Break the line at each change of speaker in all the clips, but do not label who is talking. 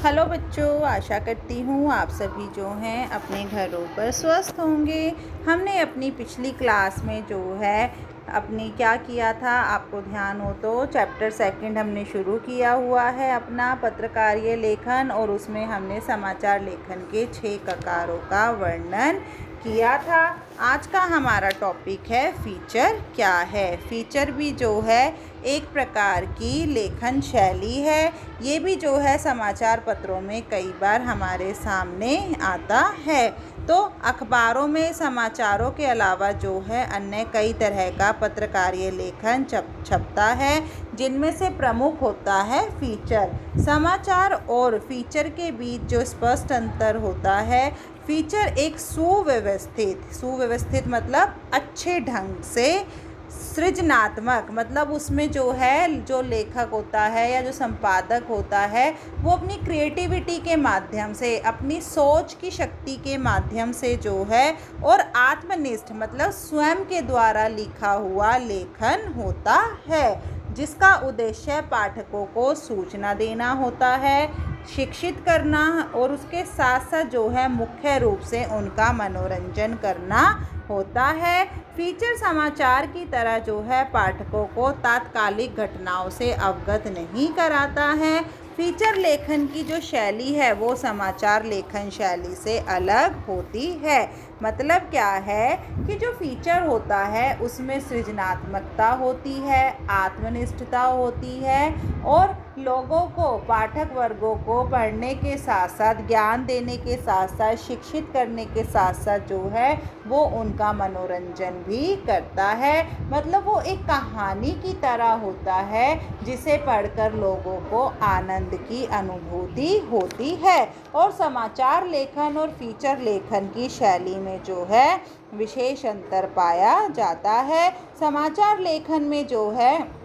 Hello बच्चों, आशा करती हूँ आप सभी जो हैं अपने घरों पर स्वस्थ होंगे। हमने अपनी पिछली क्लास में जो है अपनी क्या किया था, आपको ध्यान हो तो चैप्टर सेकंड हमने शुरू किया हुआ है अपना पत्रकारीय लेखन, और उसमें हमने समाचार लेखन के 6 प्रकारों का वर्णन किया था। आज का हमारा टॉपिक है फीचर क्या है। फीचर भी जो है एक प्रकार की लेखन शैली है। ये भी जो है समाचार पत्रों में कई बार हमारे सामने आता है। तो अखबारों में समाचारों के अलावा जो है अन्य कई तरह का पत्रकारीय लेखन छपता है, जिनमें से प्रमुख होता है फीचर। समाचार और फीचर के बीच जो स्पष्ट अंतर होता है, फीचर एक सुव्यवस्थित मतलब अच्छे ढंग से, सृजनात्मक मतलब उसमें जो है जो लेखक होता है या जो संपादक होता है वो अपनी क्रिएटिविटी के माध्यम से, अपनी सोच की शक्ति के माध्यम से जो है, और आत्मनिष्ठ मतलब स्वयं के द्वारा लिखा हुआ लेखन होता है, जिसका उद्देश्य पाठकों को सूचना देना होता है, शिक्षित करना, और उसके साथ साथ जो है मुख्य रूप से उनका मनोरंजन करना होता है। फीचर समाचार की तरह जो है पाठकों को तात्कालिक घटनाओं से अवगत नहीं कराता है। फीचर लेखन की जो शैली है वो समाचार लेखन शैली से अलग होती है। मतलब क्या है कि जो फीचर होता है उसमें सृजनात्मकता होती है, आत्मनिष्ठता होती है, और लोगों को, पाठक वर्गों को पढ़ने के साथ साथ, ज्ञान देने के साथ साथ, शिक्षित करने के साथ साथ जो है वो उनका मनोरंजन भी करता है। मतलब वो एक कहानी की तरह होता है जिसे पढ़कर लोगों को आनंद की अनुभूति होती है। और समाचार लेखन और फीचर लेखन की शैली में जो है विशेष अंतर पाया जाता है। समाचार लेखन में जो है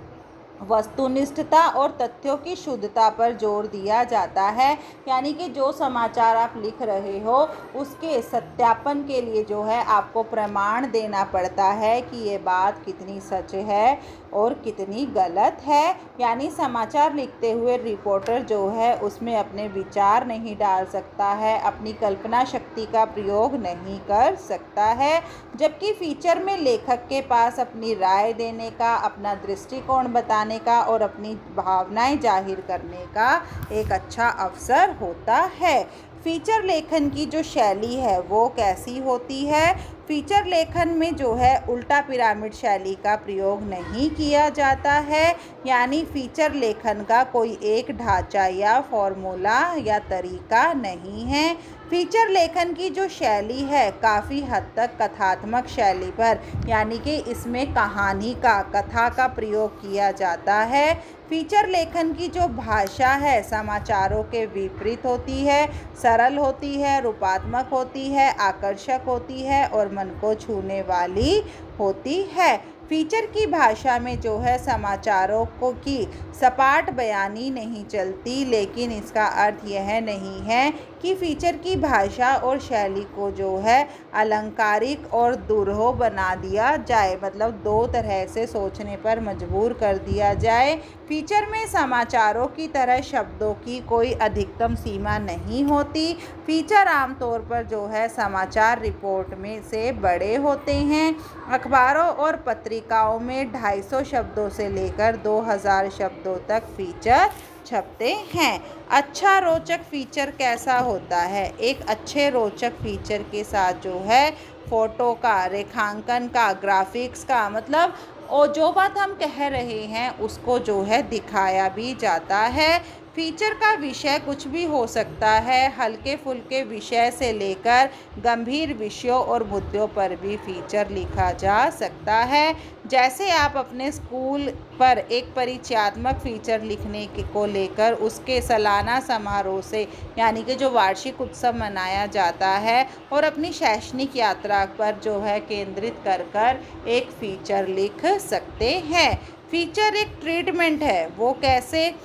वस्तुनिष्ठता और तथ्यों की शुद्धता पर जोर दिया जाता है, यानी कि जो समाचार आप लिख रहे हो उसके सत्यापन के लिए जो है आपको प्रमाण देना पड़ता है कि ये बात कितनी सच है और कितनी गलत है। यानी समाचार लिखते हुए रिपोर्टर जो है उसमें अपने विचार नहीं डाल सकता है, अपनी कल्पना शक्ति का प्रयोग नहीं कर सकता है, जबकि फीचर में लेखक के पास अपनी राय देने का, अपना दृष्टिकोण बताने का और अपनी भावनाएं जाहिर करने का एक अच्छा अवसर होता है। फीचर लेखन की जो शैली है वो कैसी होती है? फीचर लेखन में जो है उल्टा पिरामिड शैली का प्रयोग नहीं किया जाता है, यानी फीचर लेखन का कोई एक ढांचा या फॉर्मूला या तरीका नहीं है। फीचर लेखन की जो शैली है काफ़ी हद तक कथात्मक शैली पर, यानी कि इसमें कहानी का, कथा का प्रयोग किया जाता है। फीचर लेखन की जो भाषा है समाचारों के विपरीत होती है, सरल होती है, रूपात्मक होती है, आकर्षक होती है और मन को छूने वाली होती है। फीचर की भाषा में जो है समाचारों की सपाट बयानी नहीं चलती, लेकिन इसका अर्थ यह नहीं है कि फीचर की भाषा और शैली को जो है अलंकारिक और दुरूह बना दिया जाए, मतलब दो तरह से सोचने पर मजबूर कर दिया जाए। फीचर में समाचारों की तरह शब्दों की कोई अधिकतम सीमा नहीं होती। फीचर आमतौर पर जो है समाचार रिपोर्ट में से बड़े होते हैं। अखबारों और पत्रिकाओं में 250 शब्दों से लेकर 2000 शब्दों तक फीचर छपते हैं। अच्छा रोचक फीचर कैसा होता है? एक अच्छे रोचक फीचर के साथ जो है फोटो का, रेखांकन का, ग्राफिक्स का, मतलब और जो बात हम कह रहे हैं उसको जो है दिखाया भी जाता है। फीचर का विषय कुछ भी हो सकता है, हल्के फुल्के विषय से लेकर गंभीर विषयों और मुद्दों पर भी फीचर लिखा जा सकता है। जैसे आप अपने स्कूल पर एक परिचयात्मक फीचर लिखने को लेकर उसके सालाना समारोह से, यानी कि जो वार्षिक उत्सव मनाया जाता है, और अपनी शैक्षणिक यात्रा पर जो है केंद्रित कर एक फीचर लिख सकते हैं। फीचर एक ट्रीटमेंट है। वो कैसे?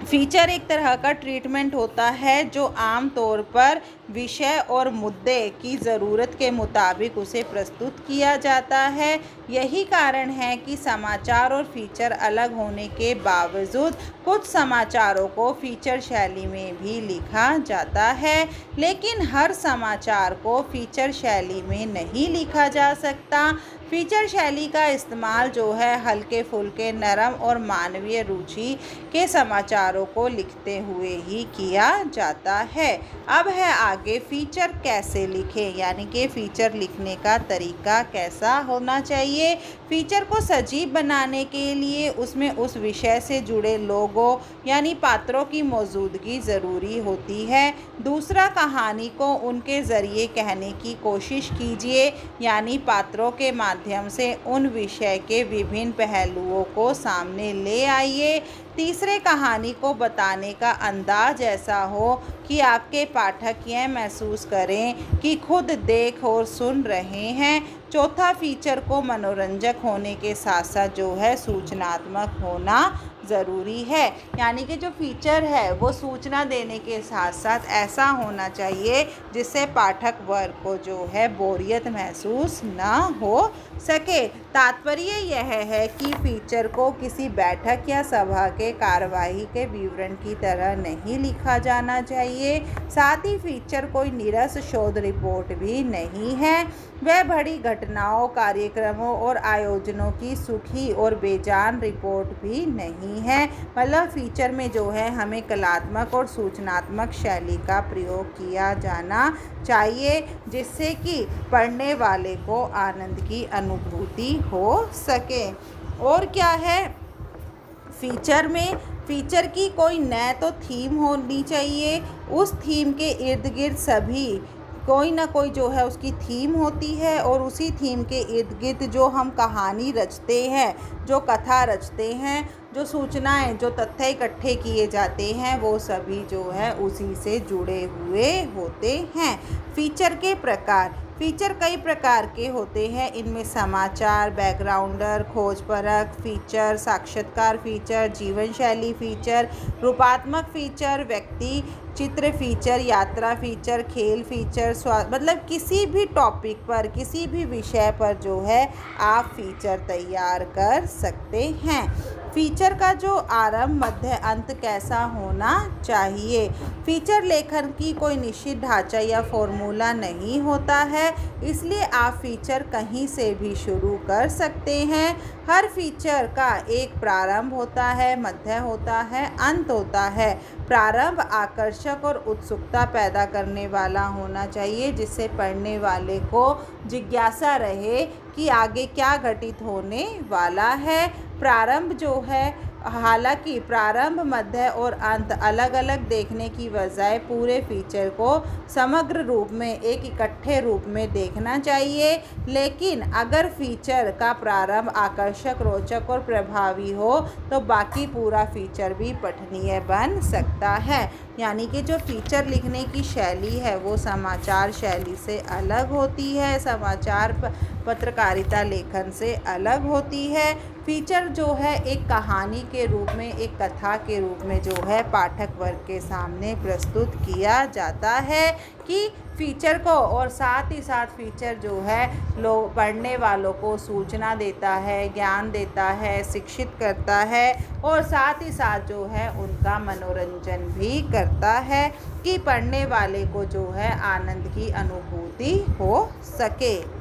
फीचर एक तरह का ट्रीटमेंट होता है जो आम तौर पर विषय और मुद्दे की ज़रूरत के मुताबिक उसे प्रस्तुत किया जाता है। यही कारण है कि समाचार और फीचर अलग होने के बावजूद कुछ समाचारों को फीचर शैली में भी लिखा जाता है, लेकिन हर समाचार को फीचर शैली में नहीं लिखा जा सकता। फीचर शैली का इस्तेमाल जो है हल्के फुल्के, नरम और मानवीय रुचि के समाचारों को लिखते हुए ही किया जाता है। अब है आगे फीचर कैसे लिखें, यानी कि फीचर लिखने का तरीका कैसा होना चाहिए। फीचर को सजीव बनाने के लिए उसमें उस विषय से जुड़े लोगों यानी पात्रों की मौजूदगी ज़रूरी होती है। दूसरा, कहानी को उनके ज़रिए कहने की कोशिश कीजिए, यानी पात्रों के माध्यम से उन विषय के विभिन्न पहलुओं को सामने ले आइए। तीसरे, कहानी को बताने का अंदाज ऐसा हो कि आपके पाठक यह महसूस करें कि खुद देख और सुन रहे हैं। चौथा, फीचर को मनोरंजक होने के साथ साथ जो है सूचनात्मक होना ज़रूरी है, यानी कि जो फीचर है वो सूचना देने के साथ साथ ऐसा होना चाहिए जिससे पाठक वर्ग को जो है बोरियत महसूस ना हो सके। तात्पर्य यह है कि फीचर को किसी बैठक या सभा के कार्यवाही के विवरण की तरह नहीं लिखा जाना चाहिए। साथ ही फीचर कोई नीरस शोध रिपोर्ट भी नहीं है। वह बड़ी घटनाओं, कार्यक्रमों और आयोजनों की सूखी और बेजान रिपोर्ट भी नहीं है। मतलब फीचर में जो है हमें कलात्मक और सूचनात्मक शैली का प्रयोग किया जाना चाहिए, जिससे कि पढ़ने वाले को आनंद की अनुभूति हो सके। और क्या है फीचर में, फीचर की कोई न तो थीम होनी चाहिए, उस थीम के इर्द गिर्द सभी कोई ना कोई जो है उसकी थीम होती है, और उसी थीम के इर्द गिर्द जो हम कहानी रचते हैं, जो कथा रचते हैं, जो सूचनाएं, जो तथ्य इकट्ठे किए जाते हैं, वो सभी जो है उसी से जुड़े हुए होते हैं। फीचर के प्रकार, फीचर कई प्रकार के होते हैं। इनमें समाचार, बैकग्राउंडर, खोज परख फीचर, साक्षात्कार फीचर, जीवन शैली फीचर, रूपात्मक फीचर, व्यक्ति चित्र फीचर, यात्रा फीचर, खेल फीचर, मतलब किसी भी टॉपिक पर, किसी भी विषय पर जो है आप फीचर तैयार कर सकते हैं। फीचर का जो आरंभ, मध्य, अंत कैसा होना चाहिए। फीचर लेखन की कोई निश्चित ढांचा या फॉर्मूला नहीं होता है, इसलिए आप फीचर कहीं से भी शुरू कर सकते हैं। हर फीचर का एक प्रारंभ होता है, मध्य होता है, अंत होता है। प्रारंभ आकर्षक और उत्सुकता पैदा करने वाला होना चाहिए, जिससे पढ़ने वाले को जिज्ञासा रहे कि आगे क्या घटित होने वाला है। प्रारंभ जो है, हालांकि प्रारंभ, मध्य और अंत अलग अलग देखने की बजाय पूरे फीचर को समग्र रूप में, एक इकट्ठे रूप में देखना चाहिए। लेकिन अगर फीचर का प्रारंभ आकर्षक, रोचक और प्रभावी हो तो बाकी पूरा फीचर भी पठनीय बन सकता है। यानी कि जो फीचर लिखने की शैली है वो समाचार शैली से अलग होती है, समाचार पत्रकारिता लेखन से अलग होती है। फीचर जो है एक कहानी के रूप में, एक कथा के रूप में जो है पाठक वर्ग के सामने प्रस्तुत किया जाता है कि फीचर को, और साथ ही साथ फीचर जो है लोग पढ़ने वालों को सूचना देता है, ज्ञान देता है, शिक्षित करता है, और साथ ही साथ जो है उनका मनोरंजन भी करता है कि पढ़ने वाले को जो है आनंद की अनुभूति हो सके।